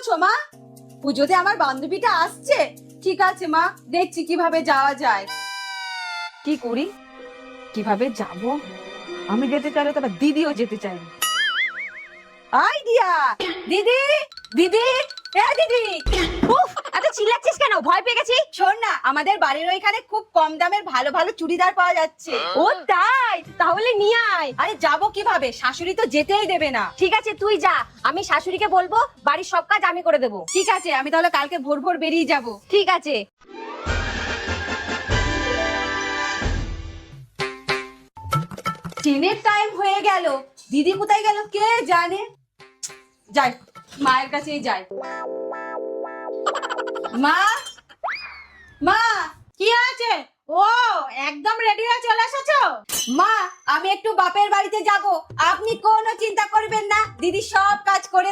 বলছো মা? পুজোতে আমার বান্ধবীটা আসছে। ঠিক আছে মা, দেখছি কিভাবে যাওয়া যায়। কি করি, কিভাবে যাব? আমি যেতে চাইলে তবে দিদিও যেতে চাই। আইডিয়া! দিদি, দিদি, এ দিদি, উফ, এত চিল্লাচ্ছিস কেন? ভয় পেয়ে গেছি। শোন না, আমাদের বাড়ির ওইখানে খুব কম দামের ভালো ভালো চুড়িদার পাওয়া যাচ্ছে। ও তাই? তাহলে নিয়ে আয়। আরে যাবো কিভাবে? শাশুড়ি তো যেতেই দেবে না। ঠিক আছে, তুই যা, আমি শাশুড়িকে বলবো বাড়ির সব কাজ আমি করে দেবো। ঠিক আছে, আমি তাহলে কালকে ভোর ভোর বেরিয়ে যাব। ঠিক আছে। ট্রেনের টাইম হয়ে গেল, দিদি কোথায় গেল কে জানে। যাই, মায়ের কাছেই যাই। মা, মা, কি আছে? ও, একদম রেডি হয়ে চলে এসেছো? মা, আমি একটু বাপের বাড়িতে যাব, আপনি কোনো চিন্তা করবেন না, দিদি সব কাজ করে